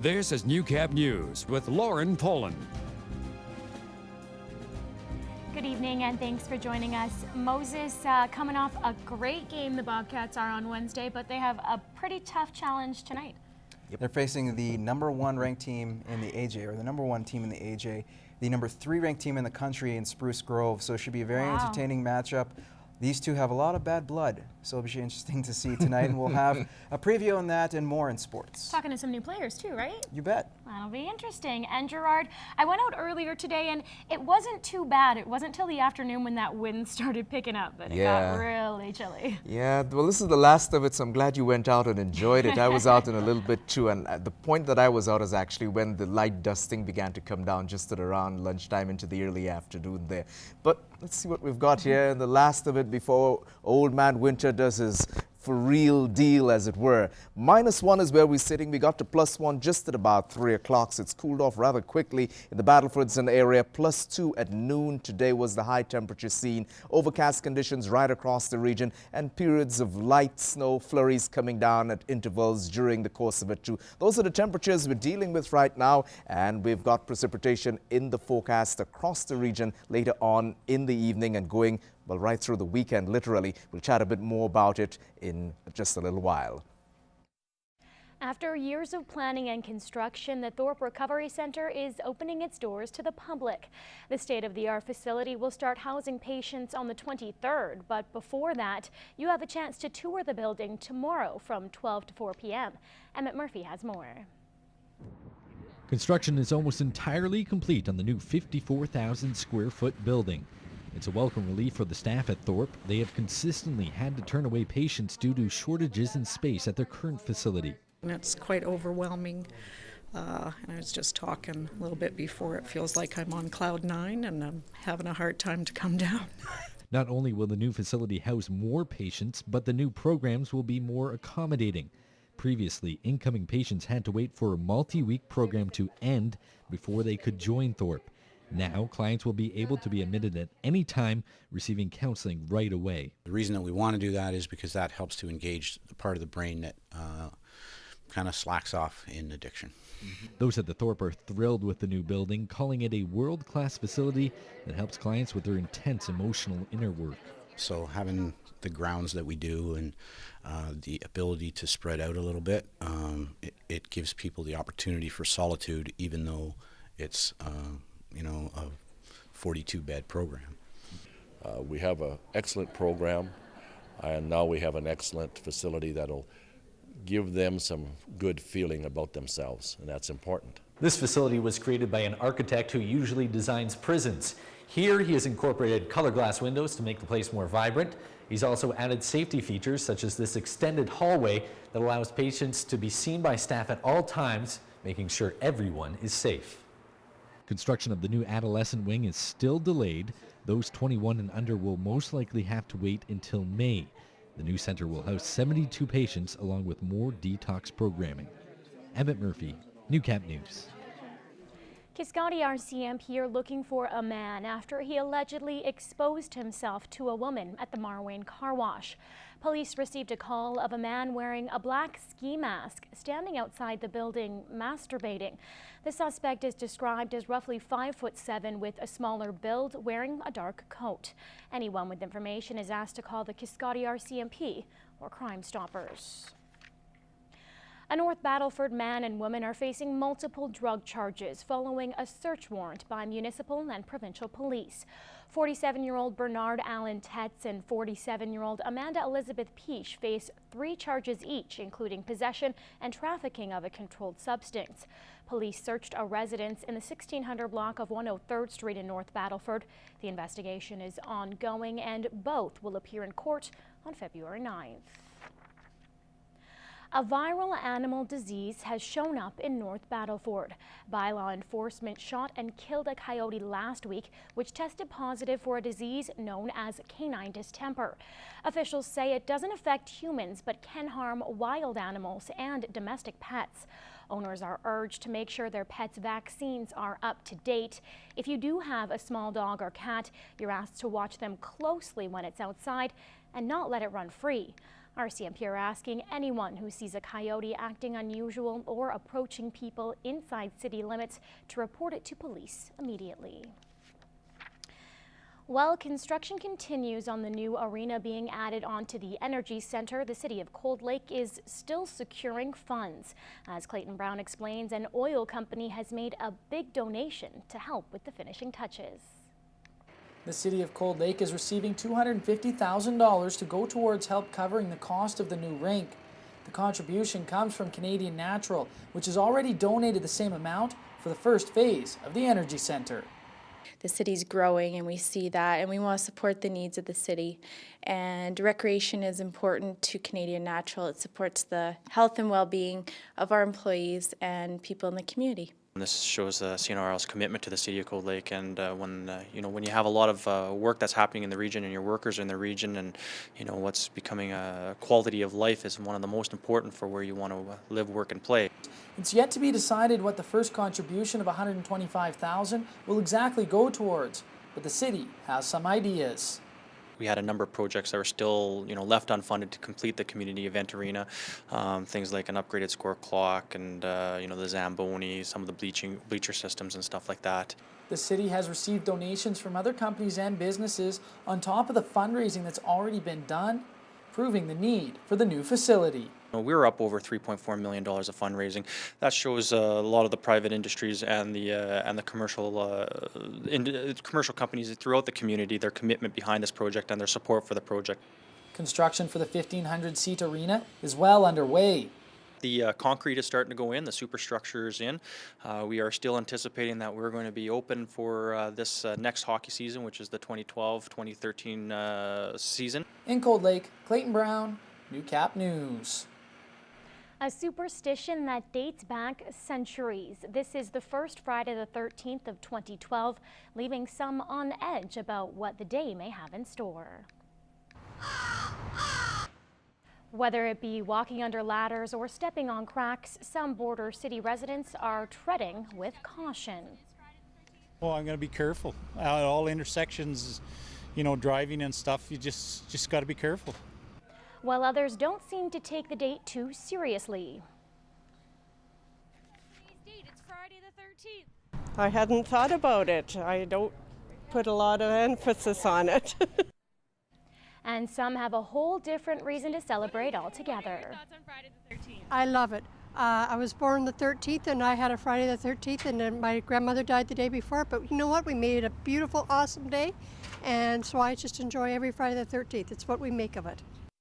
This is Newcap News with Lauren Poland. Good evening and thanks for joining us. Moses, coming off a great game, the Bobcats are on Wednesday, but they have a pretty tough challenge tonight. Yep. They're facing the #1 ranked team in the AJ, or the #1 team in the AJ, the #3 ranked team in the country in Spruce Grove. So it should be a very entertaining matchup. These two have a lot of bad blood, so it'll be interesting to see tonight, and we'll have a preview on that and more in sports. Talking to some new players too, right? You bet. That'll be interesting. And Gerard, I went out earlier today and it wasn't too bad. It wasn't till the afternoon when that wind started picking up that it got really chilly. Yeah, well, this is the last of it, so I'm glad you went out and enjoyed it. I was out in a little bit too, and the point that I was out is actually when the light dusting began to come down just at around lunchtime into the early afternoon there. But let's see what we've got here, and the last of it before Old Man Winter does his for real deal, as it were. -1 is where we're sitting. We got to +1 just at about 3 o'clock, so it's cooled off rather quickly in the Battlefords area. +2 at noon today was the high temperature seen. Overcast conditions right across the region and periods of light snow flurries coming down at intervals during the course of it too. Those are the temperatures we're dealing with right now, and we've got precipitation in the forecast across the region later on in the evening and going well right through the weekend, literally. We'll chat a bit more about it in just a little while. After years of planning and construction, the Thorpe Recovery Center is opening its doors to the public. The state-of-the-art facility will start housing patients on the 23rd, but before that, you have a chance to tour the building tomorrow from 12 to 4 p.m. Emmett Murphy has more. Construction is almost entirely complete on the new 54,000 square foot building. It's a welcome relief for the staff at Thorpe. They have consistently had to turn away patients due to shortages in space at their current facility. And it's quite overwhelming. And I was just talking a little bit before. It feels like I'm on cloud 9 and I'm having a hard time to come down. Not only will the new facility house more patients, but the new programs will be more accommodating. Previously, incoming patients had to wait for a multi-week program to end before they could join Thorpe. Now, clients will be able to be admitted at any time, receiving counseling right away. The reason that we want to do that is because that helps to engage the part of the brain that kind of slacks off in addiction. Those at the Thorpe are thrilled with the new building, calling it a world-class facility that helps clients with their intense emotional inner work. So having the grounds that we do and the ability to spread out a little bit, it gives people the opportunity for solitude, even though it's a 42-bed program. We have an excellent program, and now we have an excellent facility that'll give them some good feeling about themselves, and that's important. This facility was created by an architect who usually designs prisons. Here he has incorporated color glass windows to make the place more vibrant. He's also added safety features such as this extended hallway that allows patients to be seen by staff at all times, making sure everyone is safe. Construction of the new adolescent wing is still delayed. Those 21 and under will most likely have to wait until May. The new center will house 72 patients along with more detox programming. Emmett Murphy, Newcap News. Kiscotti RCMP are looking for a man after he allegedly exposed himself to a woman at the Marwayne car wash. Police received a call of a man wearing a black ski mask standing outside the building masturbating. The suspect is described as roughly 5'7" with a smaller build, wearing a dark coat. Anyone with information is asked to call the Kiscotti RCMP or Crime Stoppers. A North Battleford man and woman are facing multiple drug charges following a search warrant by municipal and provincial police. 47-year-old Bernard Allen Tetz and 47-year-old Amanda Elizabeth Peach face 3 charges each, including possession and trafficking of a controlled substance. Police searched a residence in the 1600 block of 103rd Street in North Battleford. The investigation is ongoing and both will appear in court on February 9th. A viral animal disease has shown up in North Battleford. Bylaw enforcement shot and killed a coyote last week, which tested positive for a disease known as canine distemper. Officials say it doesn't affect humans but can harm wild animals and domestic pets. Owners are urged to make sure their pets' vaccines are up to date. If you do have a small dog or cat, you're asked to watch them closely when it's outside and not let it run free. RCMP are asking anyone who sees a coyote acting unusual or approaching people inside city limits to report it to police immediately. While construction continues on the new arena being added onto the Energy Center, the city of Cold Lake is still securing funds. As Clayton Brown explains, an oil company has made a big donation to help with the finishing touches. The city of Cold Lake is receiving $250,000 to go towards help covering the cost of the new rink. The contribution comes from Canadian Natural, which has already donated the same amount for the first phase of the Energy Center. The city's growing and we see that, and we want to support the needs of the city. And recreation is important to Canadian Natural. It supports the health and well-being of our employees and people in the community. This shows CNRL's commitment to the city of Cold Lake, and when you have a lot of work that's happening in the region and your workers are in the region, and what's becoming a quality of life is one of the most important for where you want to live, work, and play. It's yet to be decided what the first contribution of $125,000 will exactly go towards, but the city has some ideas. We had a number of projects that were still, left unfunded to complete the community event arena. Things like an upgraded score clock and, the Zamboni, some of the bleacher systems and stuff like that. The city has received donations from other companies and businesses on top of the fundraising that's already been done, proving the need for the new facility. We were up over $3.4 million of fundraising. That shows a lot of the private industries and the commercial companies throughout the community, their commitment behind this project and their support for the project. Construction for the 1,500-seat arena is well underway. The concrete is starting to go in, the superstructure is in. We are still anticipating that we're going to be open for this next hockey season, which is the 2012-2013 season. In Cold Lake, Clayton Brown, Newcap News. A superstition that dates back centuries. This is the first Friday the 13th of 2012, leaving some on edge about what the day may have in store. Whether it be walking under ladders or stepping on cracks, some border city residents are treading with caution. Well, I'm going to be careful. At all intersections, driving and stuff, you just got to be careful. While others don't seem to take the date too seriously. Today's date, it's Friday the 13th. I hadn't thought about it. I don't put a lot of emphasis on it. And some have a whole different reason to celebrate altogether. Thoughts on Friday the 13th? I love it. I was born the 13th and I had a Friday the 13th, and then my grandmother died the day before, but you know what? We made it a beautiful, awesome day, and so I just enjoy every Friday the 13th. It's what we make of it.